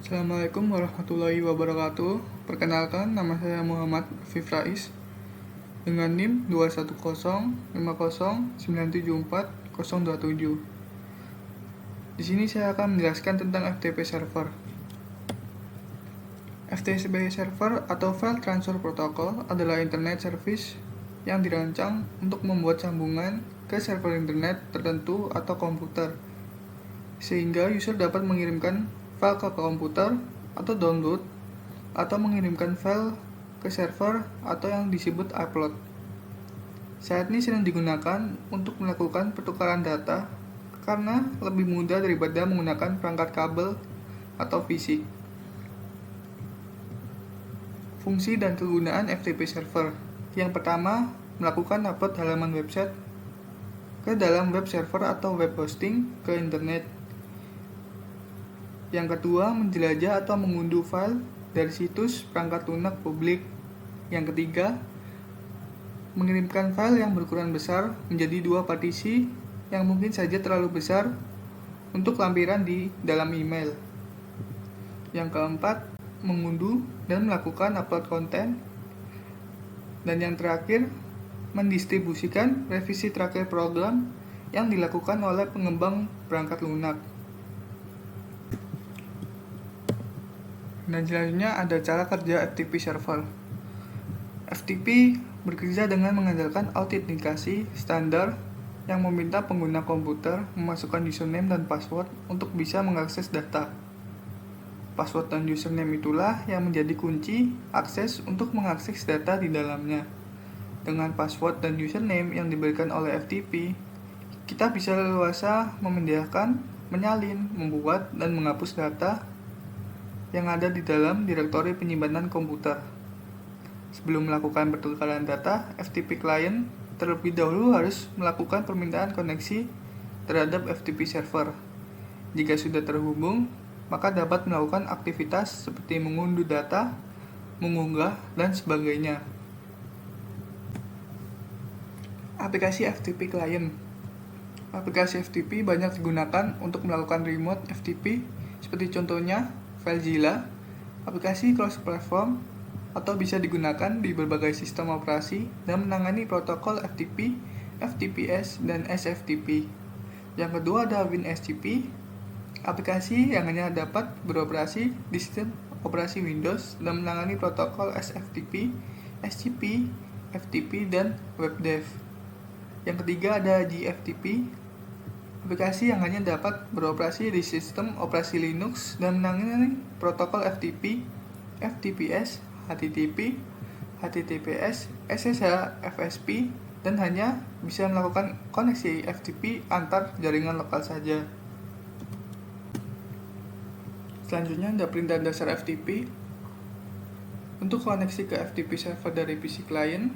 Assalamualaikum warahmatullahi wabarakatuh. Perkenalkan, nama saya Muhammad Afif Rais dengan NIM 21050974027. Di sini saya akan menjelaskan tentang FTP server. FTP server atau File Transfer Protocol adalah internet service yang dirancang untuk membuat sambungan ke server internet tertentu atau komputer, sehingga user dapat mengirimkan file ke komputer atau download, atau mengirimkan file ke server atau yang disebut upload. Saat ini sedang digunakan untuk melakukan pertukaran data karena lebih mudah daripada menggunakan perangkat kabel atau fisik. Fungsi dan kegunaan FTP server. Yang pertama, melakukan upload halaman website ke dalam web server atau web hosting ke internet. Yang kedua, menjelajah atau mengunduh file dari situs perangkat lunak publik. Yang ketiga, mengirimkan file yang berukuran besar menjadi dua partisi yang mungkin saja terlalu besar untuk lampiran di dalam email. Yang keempat, mengunduh dan melakukan upload konten. Dan yang terakhir, mendistribusikan revisi terakhir program yang dilakukan oleh pengembang perangkat lunak. Dan selanjutnya ada cara kerja FTP server. FTP bekerja dengan mengandalkan autentikasi standar yang meminta pengguna komputer memasukkan username dan password untuk bisa mengakses data. Password dan username itulah yang menjadi kunci akses untuk mengakses data di dalamnya. Dengan password dan username yang diberikan oleh FTP, kita bisa leluasa memindahkan, menyalin, membuat, dan menghapus data yang ada di dalam direktori penyimpanan komputer. Sebelum melakukan pertukaran data, FTP client terlebih dahulu harus melakukan permintaan koneksi terhadap FTP server. Jika sudah terhubung, maka dapat melakukan aktivitas seperti mengunduh data, mengunggah, dan sebagainya. Aplikasi FTP client. Aplikasi FTP banyak digunakan untuk melakukan remote FTP, seperti contohnya FileZilla, aplikasi cross-platform, atau bisa digunakan di berbagai sistem operasi dan menangani protokol FTP, FTPS, dan SFTP. Yang kedua ada WinSCP, aplikasi yang hanya dapat beroperasi di sistem operasi Windows dan menangani protokol SFTP, SCP, FTP, dan WebDev. Yang ketiga ada GFTP, aplikasi yang hanya dapat beroperasi di sistem operasi Linux dan menangani protokol FTP, FTPS, HTTP, HTTPS, SSH, FSP, dan hanya bisa melakukan koneksi FTP antar jaringan lokal saja. Selanjutnya ada perintah dasar FTP. Untuk koneksi ke FTP server dari PC client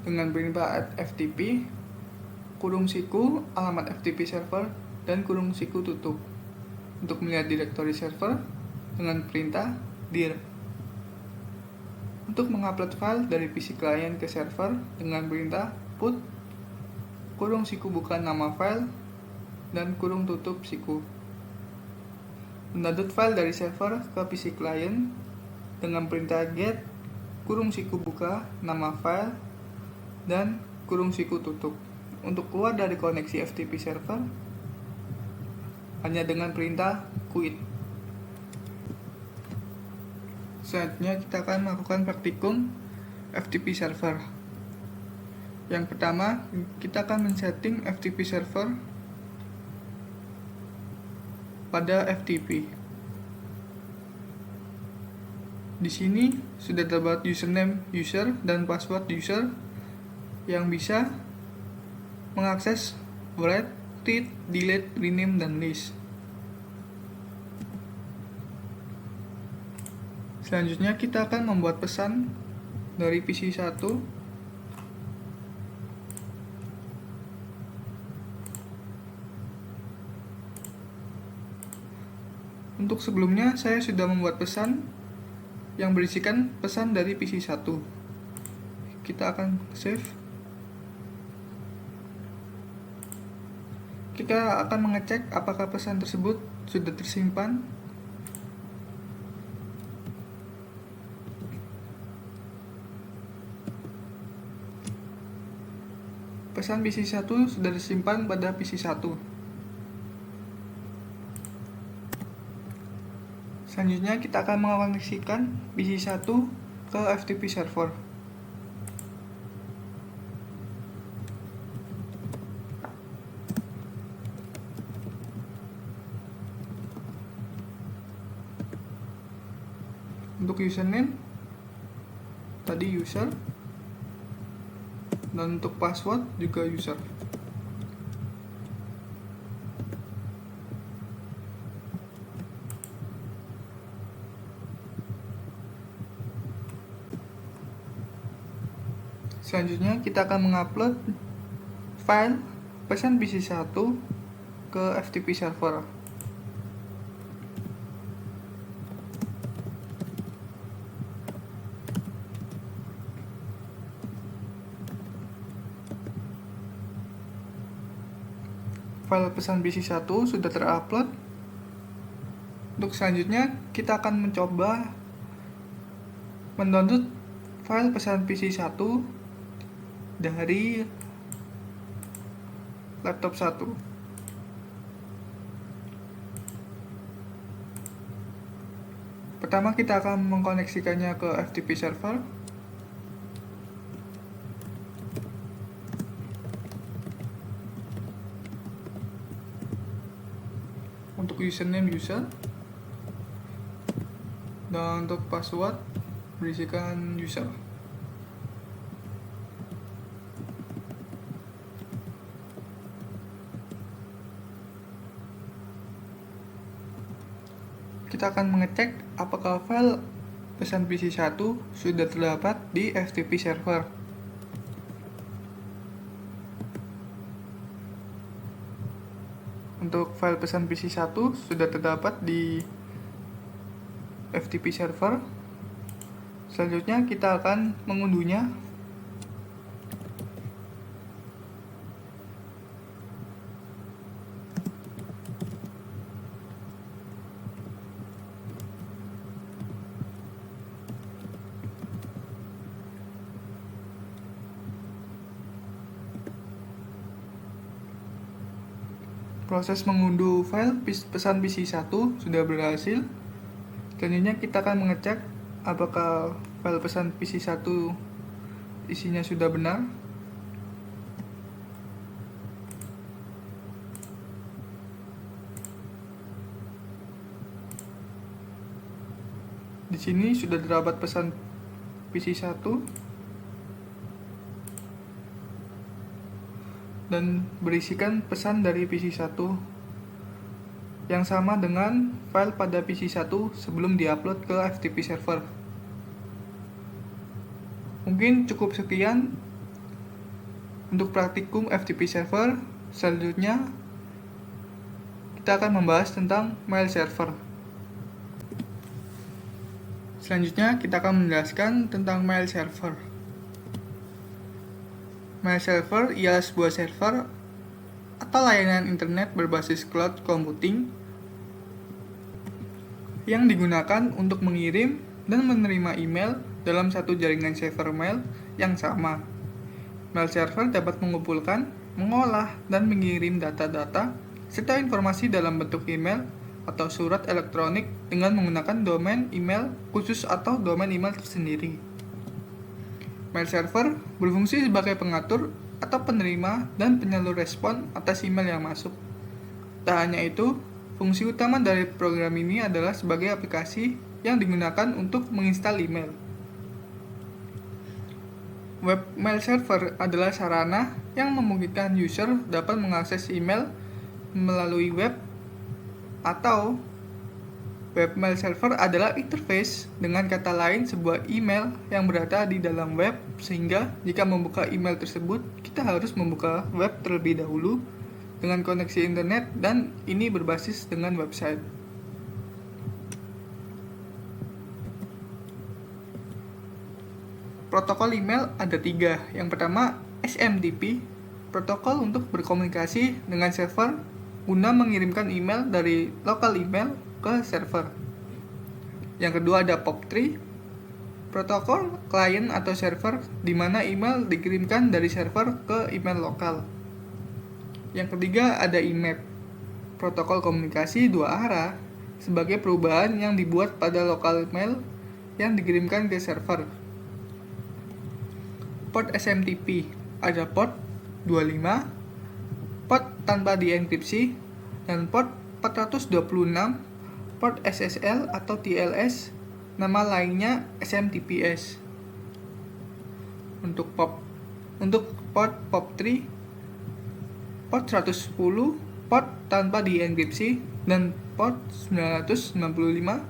dengan perintah FTP _siku alamat FTP server dan _siku tutup. Untuk melihat direktori server dengan perintah dir. Untuk mengupload file dari PC client ke server dengan perintah put _siku buka nama file dan _tutup siku. Mendownload file dari server ke PC client dengan perintah get _siku buka nama file dan _siku tutup. Untuk keluar dari koneksi FTP server hanya dengan perintah quit. Selanjutnya kita akan melakukan praktikum FTP server. Yang pertama, kita akan men-setting FTP server pada FTP. Di sini sudah terdapat username user dan password user yang bisa mengakses write, read, delete, rename, dan list. Selanjutnya kita akan membuat pesan dari PC 1 Untuk sebelumnya saya sudah membuat pesan yang berisikan pesan dari PC 1. Kita akan save. Kita akan mengecek apakah pesan tersebut sudah tersimpan. pesan PC1 sudah disimpan pada PC1. Selanjutnya kita akan mengoneksikan PC1 ke FTP server. Untuk username tadi user, dan untuk password juga user. Selanjutnya kita akan mengupload file pesan PC1 ke FTP server. File pesan PC1 sudah terupload. Untuk selanjutnya kita akan mencoba mendownload file pesan PC1 dari laptop 1. Pertama kita akan mengkoneksikannya ke FTP server. Untuk username user, dan untuk password berisikan user. Kita akan mengecek apakah file pesan PC1 sudah terdapat di FTP server. Untuk file pesan PC1 sudah terdapat di FTP server. Selanjutnya kita akan mengunduhnya. Proses mengunduh file pesan PC1 sudah berhasil. Selanjutnya kita akan mengecek apakah file pesan PC1 isinya sudah benar. Di sini sudah terdapat pesan PC1 dan berisikan pesan dari PC1 yang sama dengan file pada PC1 sebelum diupload ke FTP server. Mungkin cukup sekian untuk praktikum FTP server. Selanjutnya kita akan membahas tentang mail server. Selanjutnya kita akan menjelaskan tentang mail server. Mail server ialah sebuah server atau layanan internet berbasis cloud computing yang digunakan untuk mengirim dan menerima email dalam satu jaringan server mail yang sama. Mail server dapat mengumpulkan, mengolah, dan mengirim data-data serta informasi dalam bentuk email atau surat elektronik dengan menggunakan domain email khusus atau domain email tersendiri. Mail server berfungsi sebagai pengatur atau penerima dan penyalur respon atas email yang masuk. Tak hanya itu, fungsi utama dari program ini adalah sebagai aplikasi yang digunakan untuk menginstal email. Web mail server adalah sarana yang memungkinkan user dapat mengakses email melalui web, atau web mail server adalah interface, dengan kata lain sebuah email yang berada di dalam web, sehingga jika membuka email tersebut kita harus membuka web terlebih dahulu dengan koneksi internet, dan ini berbasis dengan website. Protokol email ada 3. Yang pertama SMTP, protokol untuk berkomunikasi dengan server guna mengirimkan email dari lokal email ke server. Yang kedua ada POP3, Protokol klien atau server di mana email dikirimkan dari server ke email lokal. Yang ketiga ada IMAP, protokol komunikasi dua arah sebagai perubahan yang dibuat pada lokal email yang dikirimkan ke server. Port SMTP, ada port 25, port tanpa dienkripsi, dan port 426, port SSL atau TLS, nama lainnya SMTPS. Untuk port POP3, port 110, port tanpa dienkripsi, dan port 995,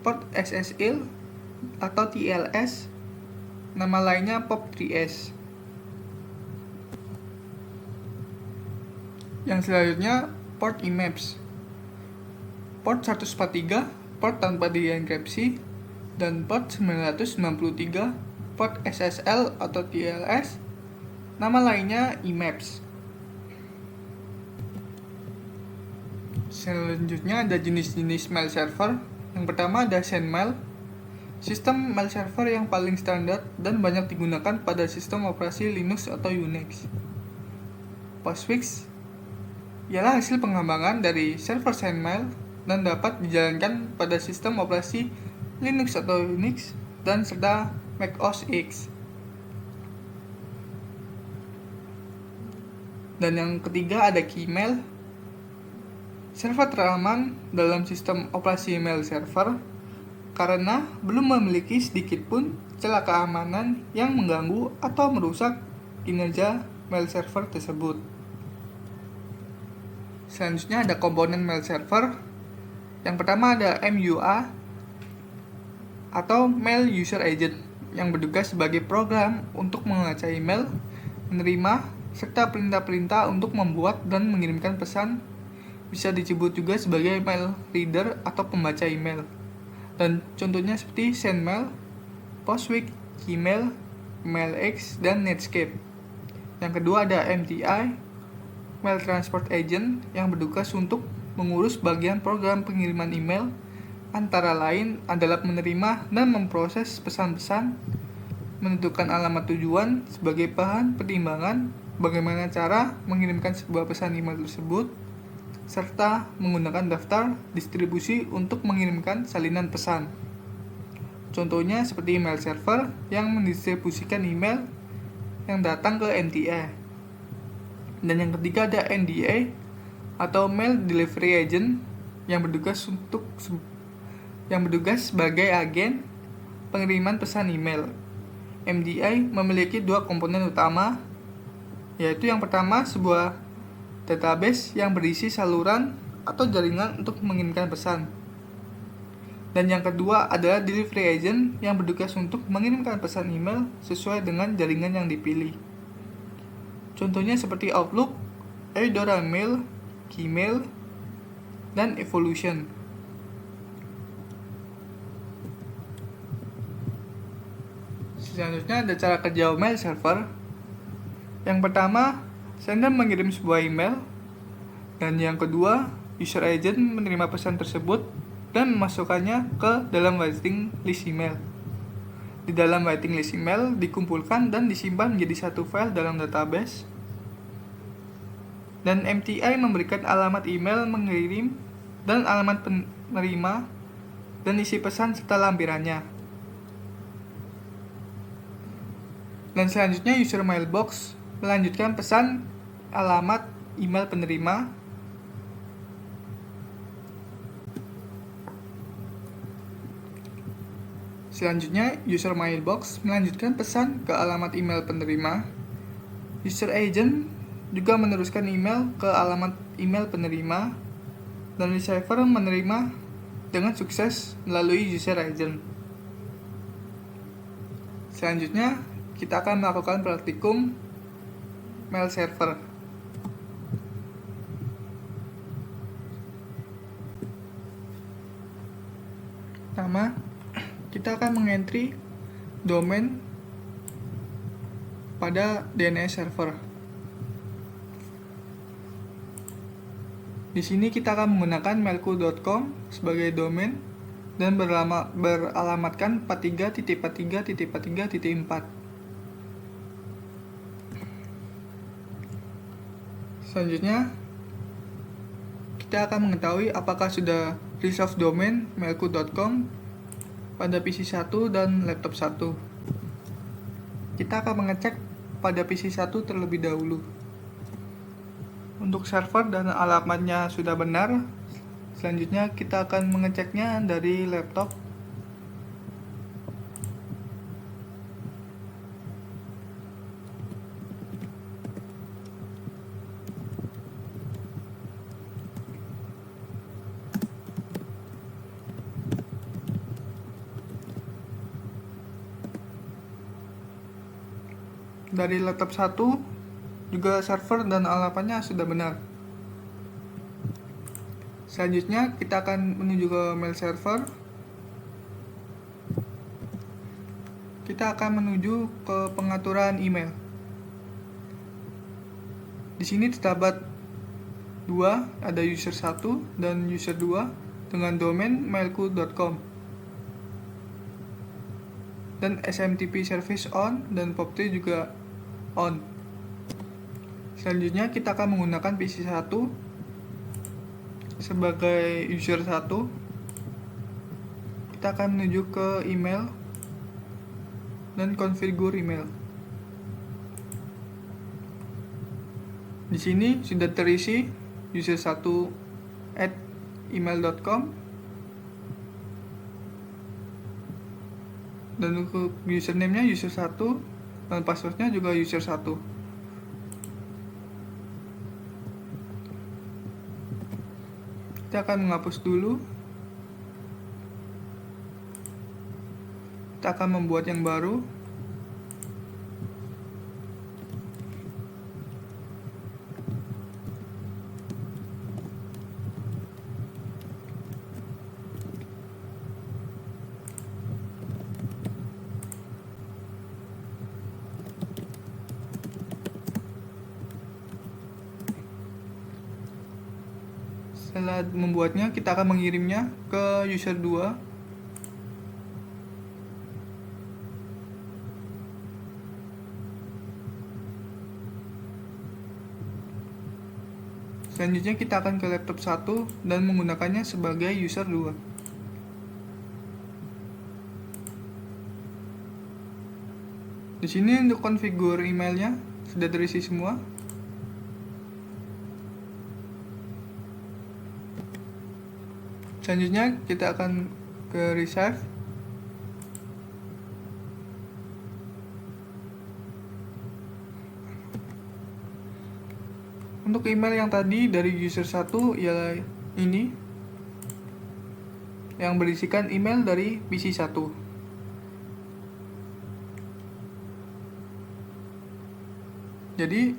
port SSL atau TLS, nama lainnya POP3S. Yang selanjutnya port IMAPS, port 143, port tanpa dienkripsi, dan port 993, port SSL atau TLS, nama lainnya IMAPS. Selanjutnya ada jenis-jenis mail server. Yang pertama ada SendMail, sistem mail server yang paling standar dan banyak digunakan pada sistem operasi Linux atau Unix. Postfix ialah hasil pengembangan dari server SendMail dan dapat dijalankan pada sistem operasi Linux atau Unix dan serta Mac OS X. Dan yang ketiga ada Keymail, server teraman dalam sistem operasi email server karena belum memiliki sedikitpun celah keamanan yang mengganggu atau merusak kinerja mail server tersebut. Selanjutnya ada komponen mail server. Yang pertama ada MUA atau Mail User Agent yang bertugas sebagai program untuk membaca email, menerima, serta perintah-perintah untuk membuat dan mengirimkan pesan. Bisa disebut juga sebagai mail reader atau pembaca email. Dan contohnya seperti SendMail, Postfix, Keymail, MailX, dan Netscape. Yang kedua ada MTI, Mail Transport Agent yang bertugas untuk mengurus bagian program pengiriman email, antara lain adalah menerima dan memproses pesan-pesan, menentukan alamat tujuan sebagai bahan pertimbangan bagaimana cara mengirimkan sebuah pesan email tersebut, serta menggunakan daftar distribusi untuk mengirimkan salinan pesan. Contohnya seperti email server yang mendistribusikan email yang datang ke MTA. Dan yang ketiga ada NDA atau Mail Delivery Agent yang bertugas sebagai agen pengiriman pesan email. MDA memiliki dua komponen utama, yaitu yang pertama sebuah database yang berisi saluran atau jaringan untuk mengirimkan pesan. Dan yang kedua adalah delivery agent yang bertugas untuk mengirimkan pesan email sesuai dengan jaringan yang dipilih. Contohnya seperti Outlook, Eudora Mail, Gmail, dan Evolution. Selanjutnya ada cara kerja mail server. Yang pertama, sender mengirim sebuah email, dan yang kedua, user agent menerima pesan tersebut dan memasukkannya ke dalam waiting list email. Di dalam waiting list email dikumpulkan dan disimpan menjadi satu file dalam database. Dan MTI memberikan alamat email mengirim dan alamat penerima dan isi pesan serta lampirannya. Dan selanjutnya user mailbox melanjutkan pesan alamat email penerima. Selanjutnya, user mailbox melanjutkan pesan ke alamat email penerima. User agent juga meneruskan email ke alamat email penerima, dan receiver menerima dengan sukses melalui user agent. Selanjutnya, kita akan melakukan praktikum mail server. Pertama, kita akan mengentry domain pada DNS server. Di sini kita akan menggunakan mailku.com sebagai domain dan beralamatkan 43.43.43.4. Selanjutnya, kita akan mengetahui apakah sudah resolve domain mailku.com pada PC 1 dan laptop 1. Kita akan mengecek pada PC 1 terlebih dahulu. Untuk server dan alamatnya sudah benar. Selanjutnya kita akan mengeceknya dari laptop. Dari laptop 1 juga server dan alamatnya sudah benar. Selanjutnya kita akan menuju ke mail server. Kita akan menuju ke pengaturan email. Di sini terdapat dua, ada user 1 dan user 2 dengan domain mailku.com. Dan SMTP service on dan POP3 juga on. Selanjutnya kita akan menggunakan PC 1 sebagai user 1. Kita akan menuju ke email dan configure email. Di sini sudah terisi user 1 @email.com dan untuk username-nya user 1 dan password-nya juga user 1. Kita akan menghapus dulu. Kita akan membuat yang baru. Setelah membuatnya, kita akan mengirimnya ke user 2. Selanjutnya kita akan ke laptop 1 dan menggunakannya sebagai user 2. Di sini untuk configure emailnya sudah terisi semua. Selanjutnya kita akan ke resave. Untuk email yang tadi dari user 1 ialah ini, yang berisikan email dari PC 1. Jadi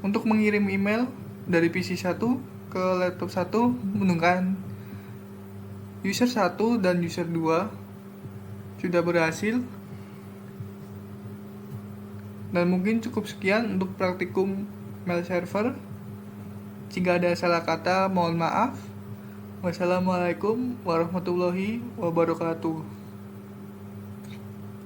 untuk mengirim email dari PC 1 ke laptop 1 menggunakan user 1 dan user 2 sudah berhasil. Dan mungkin cukup sekian untuk praktikum mail server. Jika ada salah kata, mohon maaf. Wassalamualaikum warahmatullahi wabarakatuh.